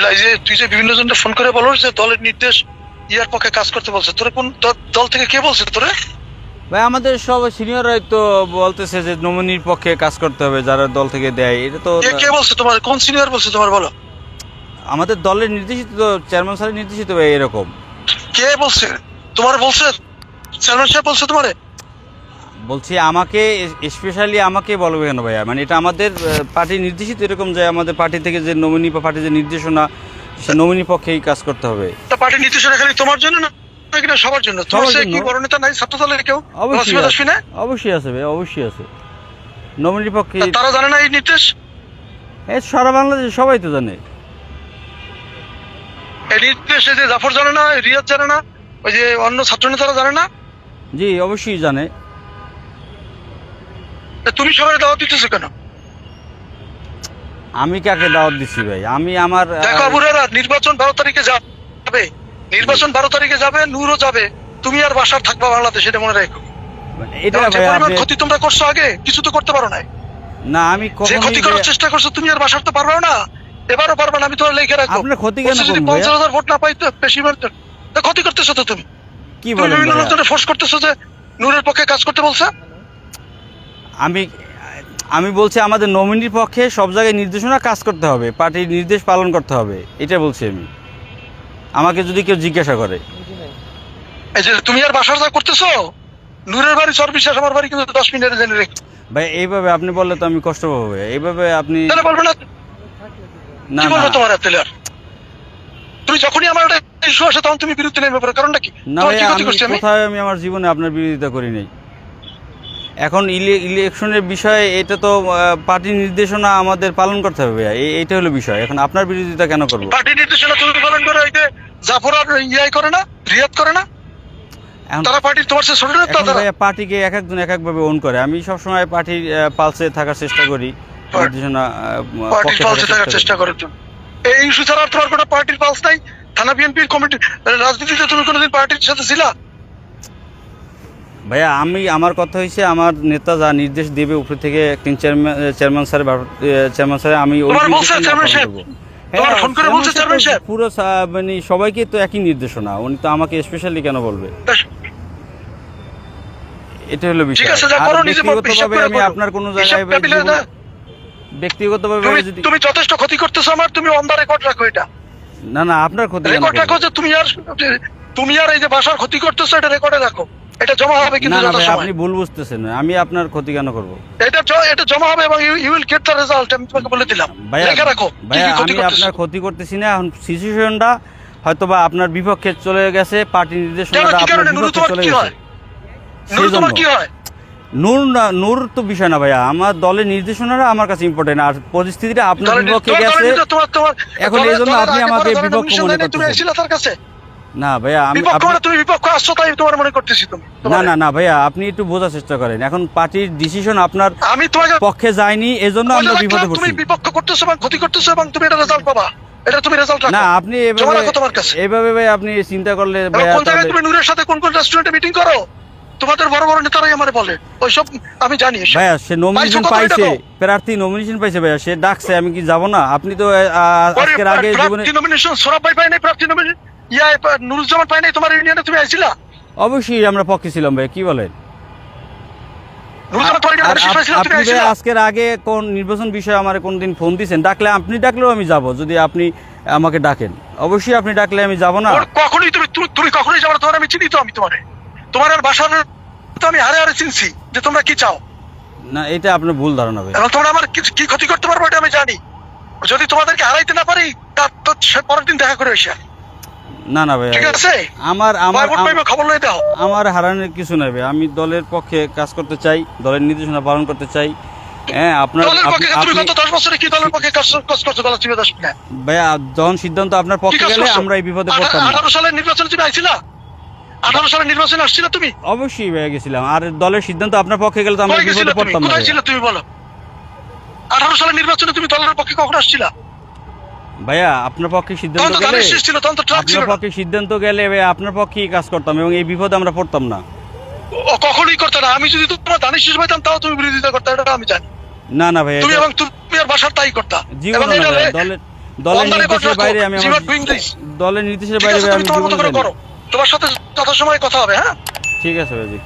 আলহামদুলিল্লাহ। এই যে তুই যে বিভিন্ন জনকে ফোন করে বলো যে দলের নির্দেশ ইয়ার পক্ষে কাজ করতে বলছে, তোরে কোন দল থেকে কে বলছে তোরে? ভাই আমাদের সব সিনিয়ররাই তো বলতেছে যে নমিনির পক্ষে কাজ করতে হবে, যারা দল থেকে দেয়। এটা তো কে বলছে তোমার? কোন সিনিয়র বলছে তোমার বলো? আমাদের দলের নির্দেশিত, তো চেয়ারম্যান স্যারের নির্দেশিত ভাই এরকম। কে বলছে তোমার? বলছে চেয়ারম্যান সাহেব বলছে তোমারে? বলছি আমাকে, স্পেশালি আমাকে বলবে কেন ভাইয়া? মানে এটা আমাদের পার্টি নির্দেশিত এরকম যে আমাদের পার্টি থেকে যে নমিনি বা পার্টির যে নির্দেশনা, সে নমিনি পক্ষেই কাজ করতে হবে। তা পার্টির নির্দেশনা খালি তোমার জন্য না নাকি না সবার জন্য? তোমার সে কি বড় নেতা নাই ছাত্র দলের কেউ? অবশ্যই রাসমিয়া দশমি না? অবশ্যই আছে ভাই, অবশ্যই আছে নমিনির পক্ষে। তারা জানে না এই নির্দেশ? এই সারা বাংলাদেশে সবাই তো জানে এই নির্দেশ। এই যে জাফর জানে না, রিয়াদ জানে না, ওই যে অন্য ছাত্র নেতারা জানে না? জি অবশ্যই জানে। তা তুমি সবাই দাওয়াত দিতেছো কেন? আমি কাকে দাওয়াত দিচ্ছি ভাই? আমি আমার দেখো আবুরেরা, নির্বাচন 12 তারিখে যাবে, নির্বাচন 12 তারিখে যাবে, নূরও যাবে, তুমি আর বাসার থাকবা বাংলাদেশে, এটা মনে রাখো। এটা যে ভাই পরিমাণ আপনি, ক্ষতি তোমরা করছো আগে কিছু তো করতে পারো না। না আমি যে ক্ষতি কখনোই করার চেষ্টা করছো তুমি আর বাসার তো পারবে না, এবারও পারবে না। আমি তোমার লিখে রাখবো। আপনার ক্ষতি কেন বলছি যদি করবো ভাইয়া? 50,000 ভোট না পাই তো বেশি ক্ষতি করতেছো তো তুমি। কি তুমি বলেন বিভিন্ন ভাইয়া? লোকজনের ফোর্স করতেছো যে নূরের পক্ষে কাজ করতে বলছে। আমি আমি বলছি আমাদের নমিনির পক্ষে সব জায়গায় নির্দেশনা কাজ করতে হবে, পার্টির নির্দেশ পালন করতে হবে, এটা বলছি আমি। আমাকে যদি কেউ জিজ্ঞাসা করে, এই যে তুমি আর বাসার যা করতেছো, নূরের বাড়ি সর্বশেষ, আমার বাড়ি কিন্তু 10 মিনিটের জেনে রেখো। ভাই এইভাবে আপনি বললে তো আমি কষ্ট পাবো ভাইয়া। এইভাবে আপনি তাহলে বলবে না? না কি না বলবো তোমার তাহলে? আর তুমি যখনই আমার একটা ইস্যু আসে তখন তুমি বিরুদ্ধে নেমে পড়ো, কারণটা কি? না তোমার কি ভাইয়া, ক্ষতি আমি করছি আমি? কোথায় আমি আমার জীবনে আপনার বিরোধিতা করি নাই। এখন ইলেকশনের বিষয়ে এটা তো পার্টির নির্দেশনা আমাদের পালন করতে হবে ভাইয়া, এইটা হলো বিষয়। এখন আপনার বিরোধিতা কেন করবো? পার্টি নির্দেশনা তুমি পালন করো, এই যে জাফর আর ইয়াই করে না, রিয়াদ করে না? এখন তারা পার্টির তোমার সে ছোট নেতা এখন তারা। ভাইয়া পার্টিকে এক একজন এক একভাবে ওন করে। আমি সবসময় পার্টির পালসে থাকার চেষ্টা করি, নির্দেশনা পার্টির পক্ষে পালসে থাকার করি। চেষ্টা করার জন্য এই ইস্যু ছাড়া আর তোমার কোনো পার্টির পালস নাই? থানা বিএনপির কমিটি রাজনীতিতে তুমি কোনোদিন পার্টির সাথে ছিলা? ভাইয়া আমি, আমার কথা হয়েছে আমার নেতা যা নির্দেশ দেবে উপর থেকে একদিন চেয়ারম্যান স্যার আমি ওই তোমার বলছে নির্দেশনা চেয়ারম্যান পালন সাহেব? করবো। তোমার ফোন করে বলছে চেয়ারম্যান সাহেব? পুরো মানে সবাইকে তো একই নির্দেশনা, উনি তো আমাকে স্পেশালি কেন বলবে? এটা হলো ঠিক বিষয়। আছে, যা আর করো নিজে হিসাব ব্যক্তিগতভাবে করে আমি করো। আপনার কোনো হিসাব জায়গায় টেবিলে না। ব্যক্তিগতভাবে যদি তুমি যথেষ্ট ক্ষতি করতেছো আমার, তুমি অন দা রেকর্ড রাখো এটা। না না আপনার ক্ষতি কেন রেকর্ড রাখো করবো? যে তুমি আর এই যে বাসার ক্ষতি করতেছো, এটা রেকর্ডে রাখো। এটা জমা হবে কিন্তু না না ভাই, যথাসময়ে। আপনি ভুল বুঝতেছেন। আমি আপনার ক্ষতি কেন করবো? এটা জমা হবে এবং you will get the result. আমি তোমাকে বলে দিলাম, ভাইয়া লিখে রাখো কি ভাইয়া কি ক্ষতি আমি করতেছো। আপনার ক্ষতি করতেছি না। এখন সিচুয়েশনটা হয়তোবা আপনার বিপক্ষে চলে গেছে, পার্টি কেন, নির্দেশনাটা কি আপনার কারণে? নুরু বিপক্ষে তোমার চলে কি গেছে। হয়? নুরু তোমার কি হয়? নূর তো বিষয় না ভাইয়া, আমার দলের নির্দেশনাটা আমার কাছে ইম্পর্টেন্ট, আর পরিস্থিতিটা আপনার দলের বিপক্ষে তোমার গেছে। তোমার এখন এই জন্য আপনি আমাকে বিপক্ষ মনে তুমি করতেছেন। আসছিলে তার কাছে না ভাইয়া বিপক্ষ মানে তুমি বিপক্ষ আসছো তাই তোমার মনে করতেছি তুমি। না না না ভাইয়া, আপনি একটু বোঝার চেষ্টা করেন। এখন পার্টির ডিসিশন আপনার আমি তোমাকে পক্ষে যায়নি, এজন্য আমরা বিপদে তুমি পড়ছি। বিপক্ষ করতেছো এবং ক্ষতি করতেছো এবং তুমি এটা রেজাল্ট পাবা। এটা তুমি রেজাল্ট রাখো না আপনি জমা রাখো তোমার কাছে। এভাবে ভাই আপনি চিন্তা করলে এবং ভাইয়া কোন জায়গায় তাহলে তুমি নূরের সাথে কোন কোন রেস্টুরেন্টে মিটিং করো, তোমাদের বড় বড় নেতারাই আমারে বলে ওইসব আমি জানি। ভাইয়া সে নমিনেশন পাইছো কত পাইছে, টাকা? প্রার্থী নমিনেশন পাইছে ভাইয়া, সে ডাকছে, আমি কি যাব না? আপনি তো আজকের আগে জীবনে প্রার্থী নমিনেশন সৌরভ ভাই পাই নাই, প্রার্থী নমিনেশন নুরুজ্জামান পাই নাই, তোমার ইউনিয়নে তুমি আইছিলা? অবশ্যই আমরা পক্ষে ছিলাম ভাই, কি বলেন? নুরুজ্জামান তোমার ইউনিয়নে বেশি পাইছিল, তুমি আপনি ভাই আইছিলা? আজকের আগে কোন নির্বাচন বিষয়ে আমার কোনদিন ফোন দিয়েছেন? ডাকলে আপনি ডাকলেও আমি যাব, যদি আপনি আমাকে ডাকেন। অবশ্যই আপনি ডাকলে আমি যাব না? কখনোই তুমি কখনোই যাবো না, তোমার আমি চিনি তো। আমি তোমার আর বাসার তো আমি হারে হারে চিনছি যে তোমরা কি চাও। না এটা আপনার ভুল ধারণা ভাই। এবং তোমরা আমার কি ক্ষতি করতে পারবো এটা আমি জানি। যদি তোমাদেরকে হারাইতে না পারি তার তো পরের দিন দেখা করে এসে। না না ভাই, ঠিক আছে, আমার আমার ভোট পাইবে খবর লই দাও। আমার হারানোর কিছু নাই ভাই। আমি দলের পক্ষে কাজ করতে চাই, দলের নির্দেশনা পালন করতে চাই। হ্যাঁ আপনার দলের পক্ষে তুমি আপনি গত 10 বছরে কি দলের পক্ষে কাজ করছো বলো তুমি? 10 মিনিট ভাইয়া যখন সিদ্ধান্ত আপনার কি পক্ষে কাজ গেলে করছো? আমরা এই বিপদে পড়তাম না। 18 সালের নির্বাচনে তুমি আইছিলা? 18 সালের নির্বাচনে আসছিলা তুমি? অবশ্যই ভাইয়া গেছিলাম। আর দলের সিদ্ধান্ত আপনার পক্ষে গেলে তো আমরা কই গেছিলা বিপদে তুমি? পড়তাম না কোথায় ভাইয়া। ছিলা তুমি বলো? 18 সালের নির্বাচনে তুমি দলের পক্ষে কখন আসছিলা? ভাইয়া আপনার পক্ষে তখন সিদ্ধান্ত তো গেলে, ধানের শীষ ছিল, তখন তো ট্রাক ছিল আপনার না। পক্ষে সিদ্ধান্ত গেলে ভাইয়া আপনার পক্ষেই কাজ করতাম এবং এই বিপদে আমরা পড়তাম না। ও কখনোই করতে না। আমি যদি তোমার ধানের শীষ পাইতাম তাও তুমি বিরোধিতা করতে, এটা আমি জানি। না না ভাইয়া, তুমি এবং তুমি আর বাসার তাই করতা। এবং জীবনে না এটা ভাইয়া, দলের দলের On the record নির্দেশের রাখো, বাইরে আমি you আমার are doing this। দলের নির্দেশের ঠিক বাইরে আছে, ভাই তুমি আমি তোমার জীবন মতো করে চাই না। করো, তোমার সাথে যথাসময়ে কথা হবে, হ্যাঁ। ঠিক আছে ভাইজি।